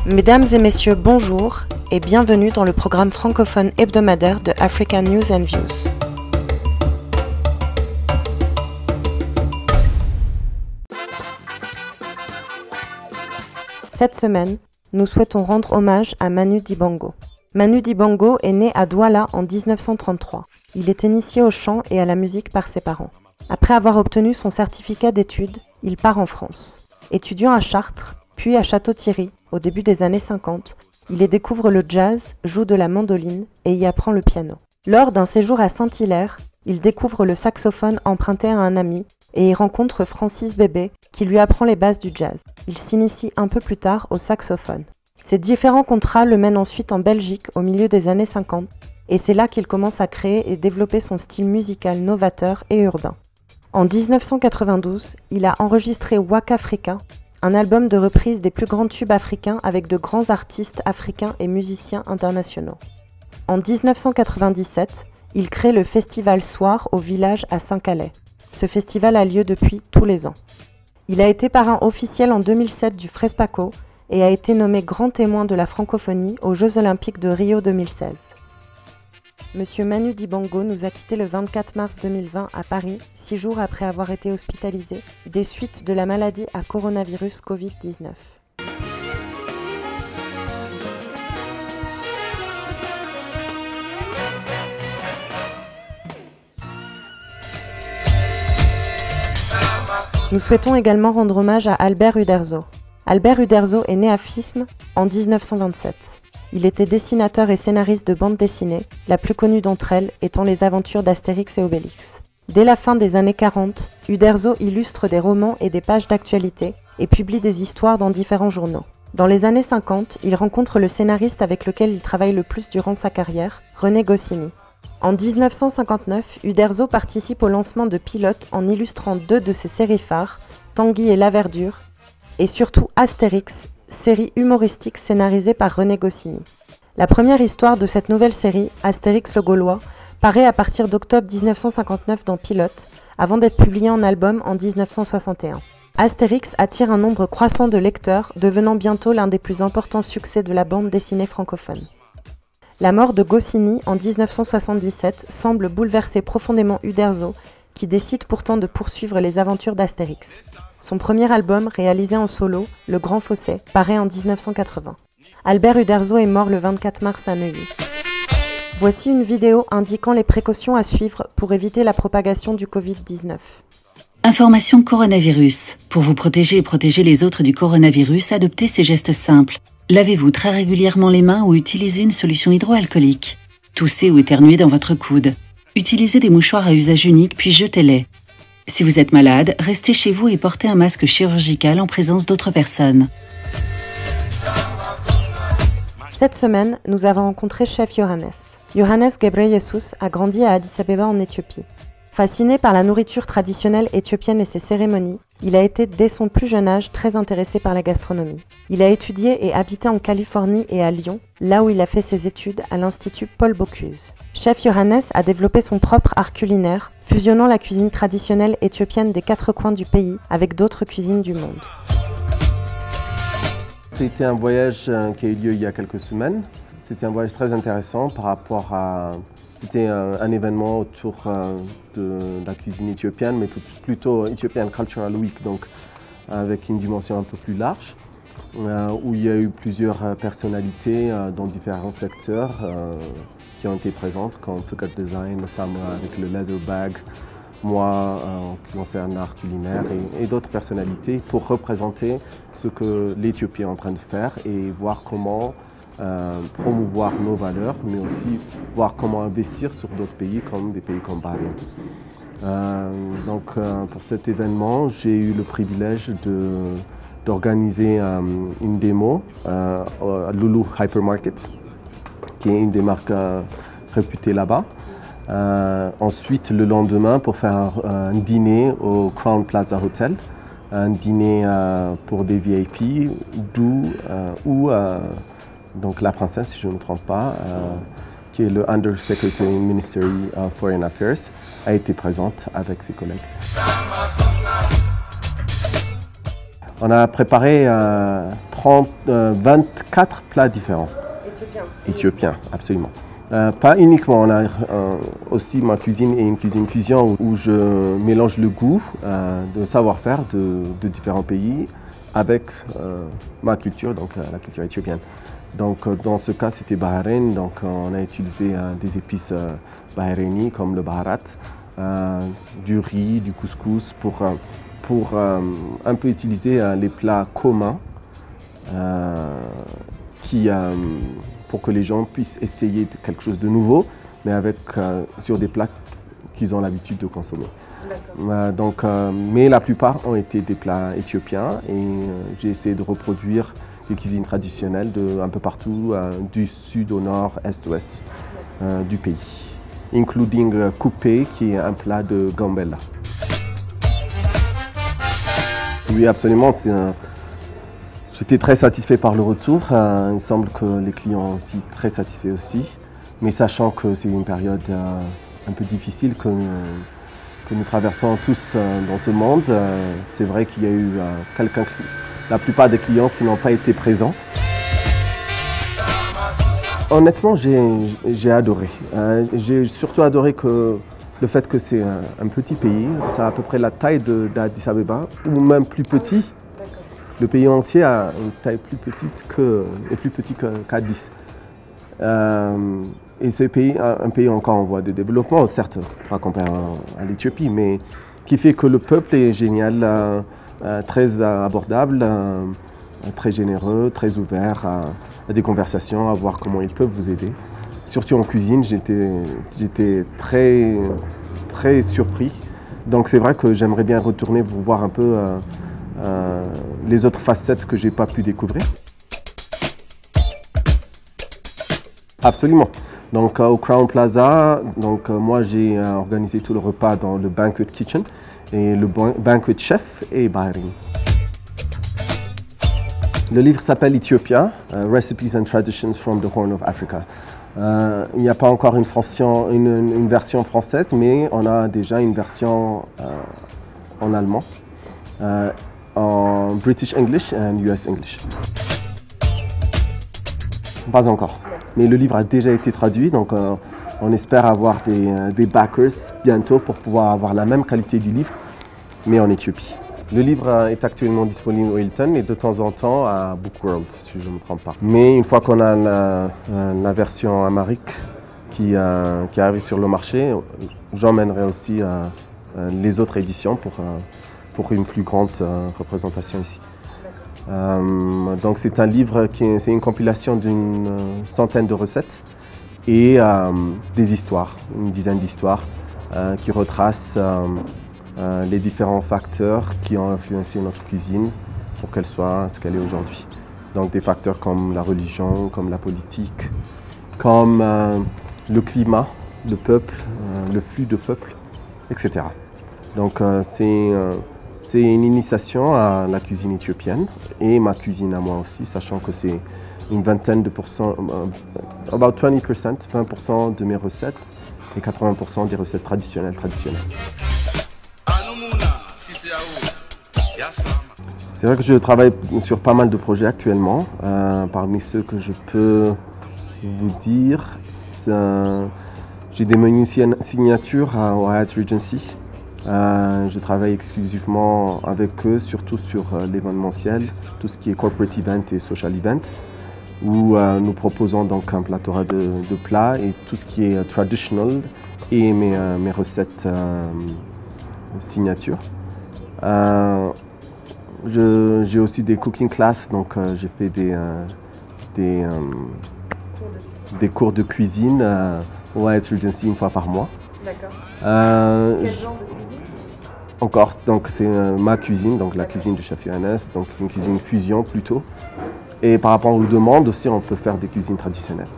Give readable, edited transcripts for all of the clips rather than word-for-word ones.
Mesdames et messieurs, bonjour et bienvenue dans le programme francophone hebdomadaire de Africa News and Views. Cette semaine, nous souhaitons rendre hommage à Manu Dibango. Manu Dibango est né à Douala en 1933. Il est initié au chant et à la musique par ses parents. Après avoir obtenu son certificat d'études, il part en France. Étudiant à Chartres, puis à Château-Thierry, au début des années 50, il y découvre le jazz, joue de la mandoline et y apprend le piano. Lors d'un séjour à Saint-Hilaire, il découvre le saxophone emprunté à un ami et y rencontre Francis Bébé qui lui apprend les bases du jazz. Il s'initie un peu plus tard au saxophone. Ces différents contrats le mènent ensuite en Belgique au milieu des années 50 et c'est là qu'il commence à créer et développer son style musical novateur et urbain. En 1992, il a enregistré Waka Africa, un album de reprise des plus grands tubes africains avec de grands artistes africains et musiciens internationaux. En 1997, il crée le festival Soir au village à Saint-Calais. Ce festival a lieu depuis tous les ans. Il a été parrain officiel en 2007 du Frespaco et a été nommé grand témoin de la francophonie aux Jeux Olympiques de Rio 2016. Monsieur Manu Dibango nous a quittés le 24 mars 2020 à Paris, 6 jours après avoir été hospitalisé, des suites de la maladie à coronavirus Covid-19. Nous souhaitons également rendre hommage à Albert Uderzo. Albert Uderzo est né à Fismes en 1927. Il était dessinateur et scénariste de bande dessinée, la plus connue d'entre elles étant les aventures d'Astérix et Obélix. Dès la fin des années 40, Uderzo illustre des romans et des pages d'actualité et publie des histoires dans différents journaux. Dans les années 50, il rencontre le scénariste avec lequel il travaille le plus durant sa carrière, René Goscinny. En 1959, Uderzo participe au lancement de Pilote en illustrant 2 de ses séries phares, Tanguy et la Verdure, et surtout Astérix, série humoristique scénarisée par René Goscinny. La première histoire de cette nouvelle série, Astérix le Gaulois, paraît à partir d'octobre 1959 dans Pilote, avant d'être publiée en album en 1961. Astérix attire un nombre croissant de lecteurs, devenant bientôt l'un des plus importants succès de la bande dessinée francophone. La mort de Goscinny en 1977 semble bouleverser profondément Uderzo, qui décide pourtant de poursuivre les aventures d'Astérix. Son premier album, réalisé en solo, Le Grand Fossé, paraît en 1980. Albert Uderzo est mort le 24 mars à Neuilly. Voici une vidéo indiquant les précautions à suivre pour éviter la propagation du Covid-19. Information coronavirus. Pour vous protéger et protéger les autres du coronavirus, adoptez ces gestes simples. Lavez-vous très régulièrement les mains ou utilisez une solution hydroalcoolique. Toussez ou éternuez dans votre coude. Utilisez des mouchoirs à usage unique puis jetez-les. Si vous êtes malade, restez chez vous et portez un masque chirurgical en présence d'autres personnes. Cette semaine, nous avons rencontré Chef Johannes. Johannes Ghebreyesus a grandi à Addis Abeba en Éthiopie. Fasciné par la nourriture traditionnelle éthiopienne et ses cérémonies, il a été dès son plus jeune âge très intéressé par la gastronomie. Il a étudié et habité en Californie et à Lyon, là où il a fait ses études à l'Institut Paul Bocuse. Chef Johannes a développé son propre art culinaire, fusionnant la cuisine traditionnelle éthiopienne des 4 coins du pays avec d'autres cuisines du monde. C'était un voyage qui a eu lieu il y a quelques semaines. C'était un voyage très intéressant par rapport à... C'était un événement autour de la cuisine éthiopienne, mais plutôt Ethiopian Cultural Week, donc avec une dimension un peu plus large, où il y a eu plusieurs personnalités dans différents secteurs qui ont été présentes, comme Fukat Design, Samra avec le leather bag, moi en ce qui concerne l'art culinaire et d'autres personnalités pour représenter ce que l'Éthiopie est en train de faire et voir comment promouvoir nos valeurs, mais aussi voir comment investir sur d'autres pays comme des pays comme Bali. Pour cet événement, j'ai eu le privilège d'organiser une démo à Lulu Hypermarket, qui est une des marques réputées là-bas. Ensuite, le lendemain, pour faire un dîner au Crown Plaza Hotel, un dîner pour des VIP, donc la princesse, si je ne me trompe pas, qui est le Undersecretary Ministry of Foreign Affairs, a été présente avec ses collègues. On a préparé 24 plats différents. Éthiopiens, absolument. Pas uniquement, on a aussi ma cuisine et une cuisine fusion où je mélange le goût de savoir-faire de différents pays avec ma culture, donc la culture éthiopienne. Donc dans ce cas c'était Bahreïn, donc on a utilisé des épices bahreïnies comme le baharat, du riz, du couscous pour un peu utiliser les plats communs pour que les gens puissent essayer quelque chose de nouveau, mais sur des plats qu'ils ont l'habitude de consommer. Mais la plupart ont été des plats éthiopiens et j'ai essayé de reproduire des cuisines traditionnelles un peu partout, du sud au nord, est, ouest du pays, including coupé, qui est un plat de Gambella. Oui, absolument. J'étais très satisfait par le retour. Il semble que les clients étaient très satisfaits aussi. Mais sachant que c'est une période un peu difficile que nous traversons tous dans ce monde, c'est vrai qu'il y a eu la plupart des clients qui n'ont pas été présents. Honnêtement, j'ai adoré. J'ai surtout adoré le fait que c'est un petit pays. C'est à peu près la taille d'Addis Abeba, ou même plus petit. Le pays entier a une taille plus petite qu'Addis. Et c'est un pays encore en voie de développement, certes, pas comparé à l'Éthiopie, mais qui fait que le peuple est génial, très abordable, très généreux, très ouvert à des conversations, à voir comment ils peuvent vous aider. Surtout en cuisine, j'étais très, très surpris. Donc c'est vrai que j'aimerais bien retourner pour voir un peu les autres facettes que je n'ai pas pu découvrir. Absolument. Donc au Crown Plaza, moi j'ai organisé tout le repas dans le Banquet Kitchen et le Banquet Chef est Bahreïn. Le livre s'appelle Ethiopia, Recipes and Traditions from the Horn of Africa. Il n'y a pas encore une version française, mais on a déjà une version en allemand, en British English et US English. Pas encore, mais le livre a déjà été traduit, donc on espère avoir des backers bientôt pour pouvoir avoir la même qualité du livre, mais en Éthiopie. Le livre est actuellement disponible au Hilton et de temps en temps à Bookworld, si je ne me trompe pas. Mais une fois qu'on a la version amharique qui arrive sur le marché, j'emmènerai aussi les autres éditions pour une plus grande représentation ici. Donc c'est un livre c'est une compilation d'une centaine de recettes et des histoires, une dizaine d'histoires qui retracent les différents facteurs qui ont influencé notre cuisine pour qu'elle soit ce qu'elle est aujourd'hui. Donc des facteurs comme la religion, comme la politique, comme le climat, le peuple, le flux de peuple, etc. Donc c'est une initiation à la cuisine éthiopienne et ma cuisine à moi aussi, sachant que c'est une vingtaine de pourcents, about 20% de mes recettes et 80% des recettes traditionnelles. C'est vrai que je travaille sur pas mal de projets actuellement. Parmi ceux que je peux vous dire, j'ai des menus signatures au Hyatt Regency. Je travaille exclusivement avec eux, surtout sur l'événementiel, tout ce qui est corporate event et social event, où nous proposons donc un pléthore de plats et tout ce qui est traditional et mes recettes signature. J'ai aussi des cooking classes, donc j'ai fait des cours de cuisine au Hyatt Regency une fois par mois. D'accord. Quel genre de cuisine? Encore, donc c'est ma cuisine, donc la cuisine de chef Johannes, donc une cuisine fusion plutôt. Et par rapport aux demandes aussi, on peut faire des cuisines traditionnelles.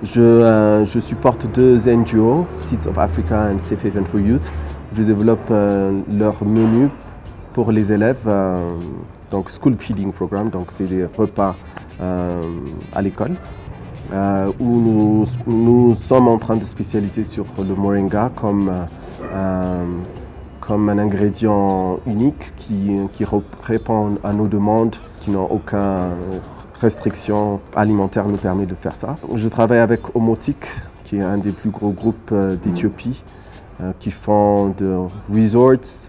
Je supporte deux NGO, Seeds of Africa et Safe Haven for Youth. Je développe leur menu pour les élèves, donc School Feeding Program, donc c'est des repas à l'école, où nous sommes en train de spécialiser sur le moringa comme comme un ingrédient unique qui répond à nos demandes, qui n'ont aucune restriction alimentaire nous permet de faire ça. Je travaille avec Omotic, qui est un des plus gros groupes d'Éthiopie, qui font de resorts,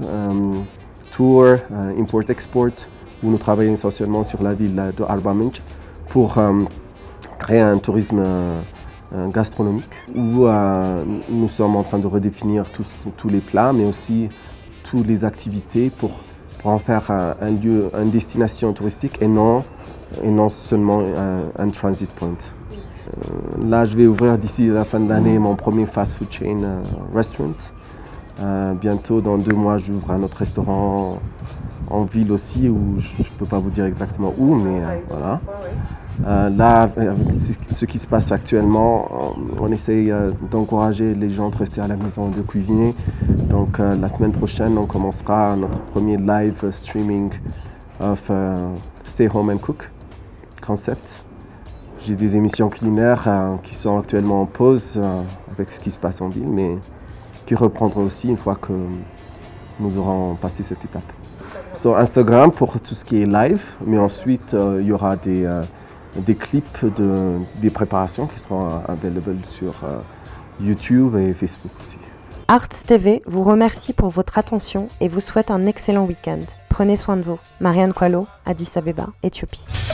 tours, import-export, où nous travaillons essentiellement sur la ville de Arba Minch pour créer un tourisme gastronomique, où nous sommes en train de redéfinir tous les plats, mais aussi toutes les activités pour en faire un lieu, une destination touristique et non seulement un transit point. Là, je vais ouvrir d'ici la fin de l'année mon premier fast food chain restaurant. Bientôt, dans 2 mois, j'ouvre un autre restaurant en ville aussi, où je ne peux pas vous dire exactement où, mais voilà. Là, avec ce qui se passe actuellement, on essaye d'encourager les gens de rester à la maison, de cuisiner. Donc la semaine prochaine, on commencera notre premier live streaming of Stay Home and Cook concept. J'ai des émissions culinaires qui sont actuellement en pause avec ce qui se passe en ville, mais qui reprendront aussi une fois que nous aurons passé cette étape. Sur Instagram pour tout ce qui est live, mais ensuite il y aura des clips des préparations qui seront available sur YouTube et Facebook aussi. Arts TV vous remercie pour votre attention et vous souhaite un excellent week-end. Prenez soin de vous. Marianne Coallo, Addis Abeba, Éthiopie.